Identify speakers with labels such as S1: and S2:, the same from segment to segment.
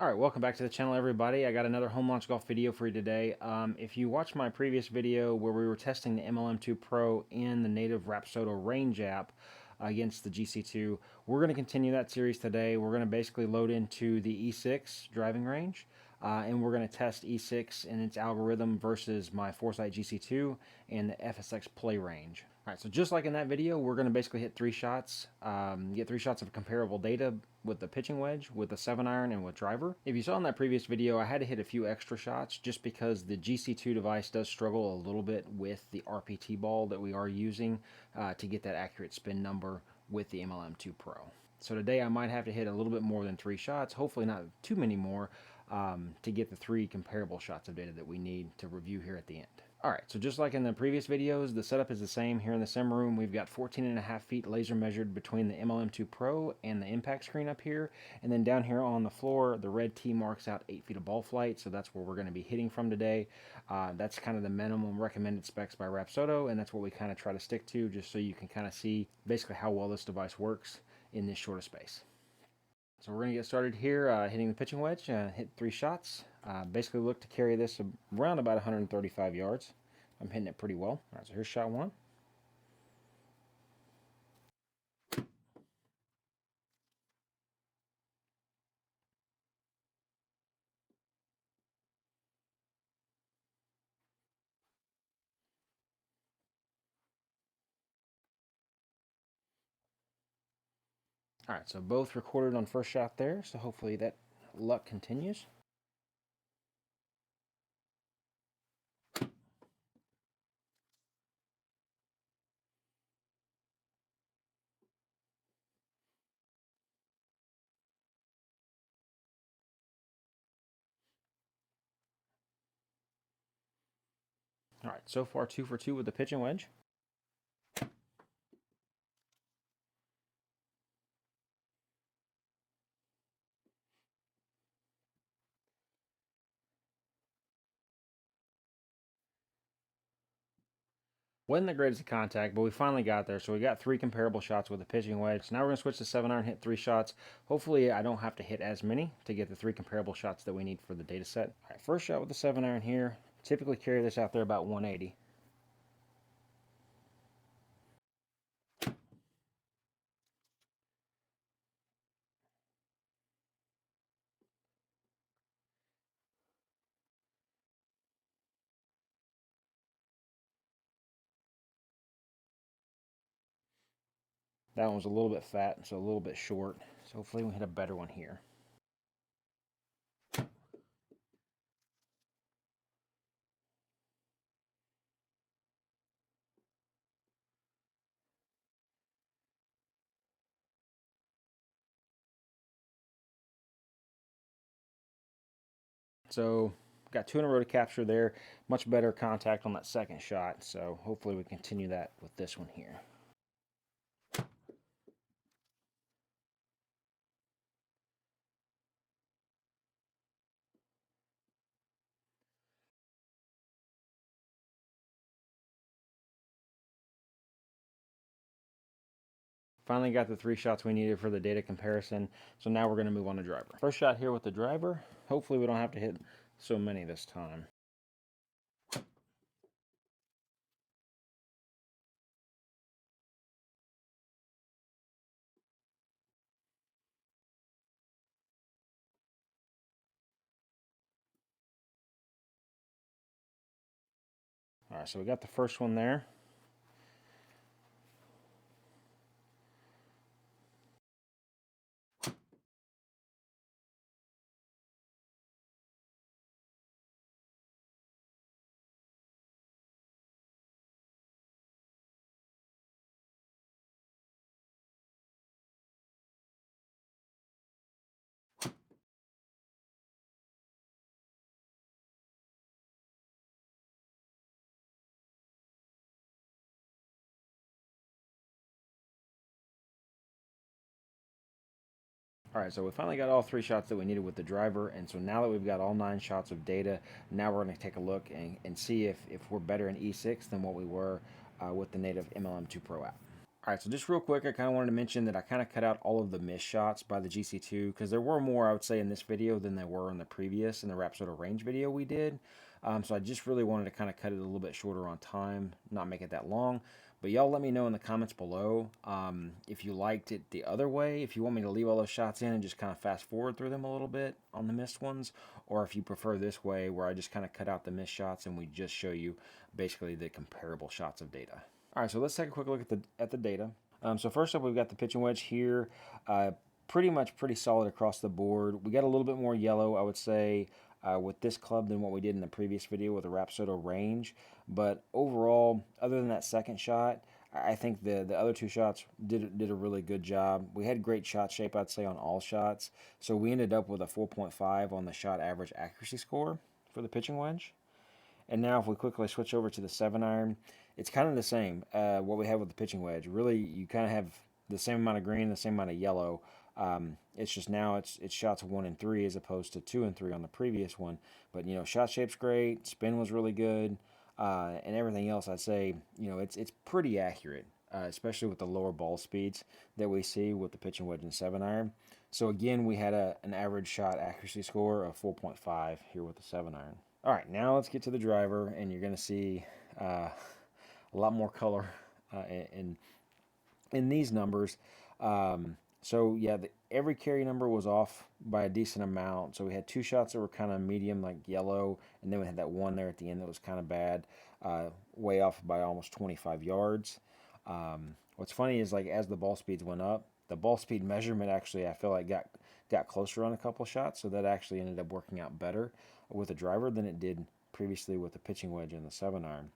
S1: All right, welcome back to the channel, everybody. I got another home launch golf video for you today. If you watched my previous video where we were testing the MLM2 Pro in the native Rapsodo range app against the GC2, we're going to continue that series today. We're going to basically load into the E6 driving range, and we're going to test E6 and its algorithm versus my Foresight GC2 and the FSX play range. All right, so just like in that video, we're going to basically hit 3 shots, get 3 shots of comparable data with the pitching wedge, with the 7-iron, and with driver. If you saw in that previous video, I had to hit a few extra shots just because the GC2 device does struggle a little bit with the RPT ball that we are using to get that accurate spin number with the MLM2 Pro. So today I might have to hit a little bit more than 3 shots, hopefully not too many more, to get the 3 comparable shots of data that we need to review here at the end. Alright, so just like in the previous videos, the setup is the same here in the sim room. We've got 14.5 feet laser measured between the MLM2 Pro and the impact screen up here. And then down here on the floor, the red T marks out 8 feet of ball flight, so that's where we're going to be hitting from today. That's kind of the minimum recommended specs by Rapsodo, and that's what we kind of try to stick to, just so you can kind of see basically how well this device works in this short of space. So we're going to get started here, hitting the pitching wedge, hit 3 shots. Basically look to carry this around about 135 yards. I'm hitting it pretty well. All right, so here's shot 1. All right, so both recorded on first shot there, so hopefully that luck continues. All right, so far 2 for 2 with the pitching wedge. Wasn't the greatest of contact, but we finally got there. So we got 3 comparable shots with the pitching wedge. So now we're going to switch to 7-iron, hit 3 shots. Hopefully I don't have to hit as many to get the 3 comparable shots that we need for the data set. All right, first shot with the 7-iron here. Typically carry this out there about 180. That one was a little bit fat, so a little bit short. So hopefully we hit a better one here. So got 2 in a row to capture there. Much better contact on that second shot. So hopefully we continue that with this one here. Finally got the 3 shots we needed for the data comparison. So now we're going to move on to driver. First shot here with the driver. Hopefully we don't have to hit so many this time. All right, so we got the first one there. All right, so we finally got all 3 shots that we needed with the driver, and so now that we've got all 9 shots of data, now we're going to take a look and see if we're better in E6 than what we were with the native MLM2 Pro app. All right, so just real quick, I kind of wanted to mention that I kind of cut out all of the missed shots by the GC2 because there were more, I would say, in this video than there were in the previous, in the Rapsodo range video we did. So I just really wanted to kind of cut it a little bit shorter on time, not make it that long. But y'all let me know in the comments below if you liked it the other way, if you want me to leave all those shots in and just kind of fast forward through them a little bit on the missed ones, or if you prefer this way where I just kind of cut out the missed shots and we just show you basically the comparable shots of data. All right, so let's take a quick look at the data. So first up, we've got the pitching wedge here. Pretty solid across the board. We got a little bit more yellow, I would say, with this club than what we did in the previous video with the Rapsodo range. But overall, other than that second shot, I think the other two shots did a really good job. We had great shot shape, I'd say, on all shots. So we ended up with a 4.5 on the shot average accuracy score for the pitching wedge. And now if we quickly switch over to the 7-iron, it's kind of the same, what we have with the pitching wedge. Really, you kind of have the same amount of green, the same amount of yellow. It's just now it's shots 1 and 3 as opposed to 2 and 3 on the previous one. But, shot shape's great, spin was really good, and everything else, I'd say, it's pretty accurate, especially with the lower ball speeds that we see with the pitching wedge and 7-iron. So again, we had an average shot accuracy score of 4.5 here with the 7-iron. All right, now let's get to the driver, and you're going to see a lot more color in these numbers. So yeah, every carry number was off by a decent amount. So we had two shots that were kind of medium, like yellow, and then we had that one there at the end that was kind of bad, way off by almost 25 yards. What's funny is, like, as the ball speeds went up, the ball speed measurement actually, I feel like, got closer on a couple shots, so that actually ended up working out better with the driver than it did previously with the pitching wedge and the 7-iron.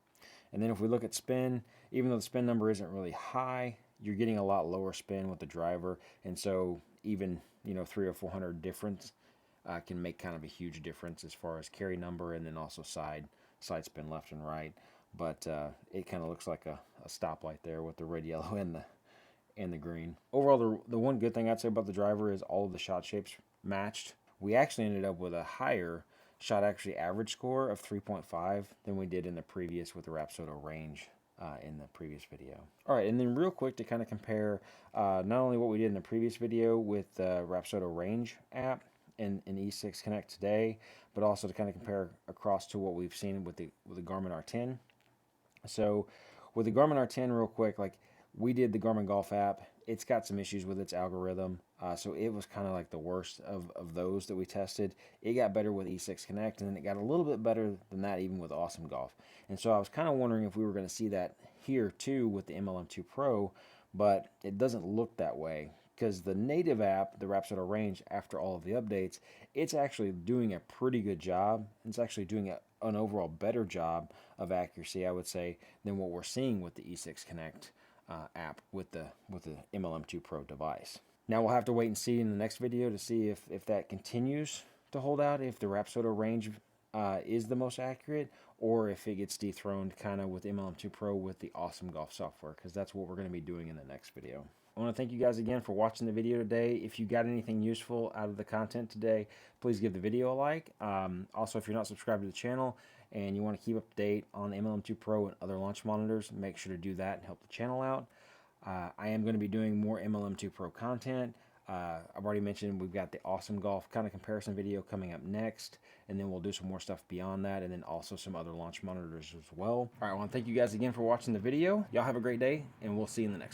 S1: And then if we look at spin, even though the spin number isn't really high, you're getting a lot lower spin with the driver, and so even 300 or 400 difference can make kind of a huge difference as far as carry number and then also side spin left and right. But it kind of looks like a stoplight there with the red, yellow, and the green. Overall, the one good thing I'd say about the driver is all of the shot shapes matched. We actually ended up with a higher shot actually average score of 3.5 than we did in the previous with the Rapsodo range in the previous video. All right, and then real quick to kind of compare not only what we did in the previous video with the Rapsodo range app in E6 Connect today, but also to kind of compare across to what we've seen with the Garmin R10. So with the Garmin R10, real quick, like, we did the Garmin Golf app. It's got some issues with its algorithm, so it was kind of like the worst of those that we tested. It got better with E6 Connect, and then it got a little bit better than that even with Awesome Golf. And so I was kind of wondering if we were going to see that here too with the MLM2 Pro, but it doesn't look that way because the native app, the Rapsodo range, after all of the updates, it's actually doing a pretty good job. It's actually doing an overall better job of accuracy, I would say, than what we're seeing with the E6 Connect app with the MLM2 Pro device. Now we'll have to wait and see in the next video to see if that continues to hold out, if the Rapsodo range is the most accurate, or if it gets dethroned kind of with MLM2 Pro with the Awesome Golf software, because that's what we're going to be doing in the next video. I want to thank you guys again for watching the video today. If you got anything useful out of the content today, please give the video a like. Also, if you're not subscribed to the channel and you want to keep up to date on MLM2 Pro and other launch monitors, make sure to do that and help the channel out. I am going to be doing more MLM2 Pro content. I've already mentioned we've got the Awesome Golf kind of comparison video coming up next, and then we'll do some more stuff beyond that, and then also some other launch monitors as well. All right, I want to thank you guys again for watching the video. Y'all have a great day, and we'll see you in the next one.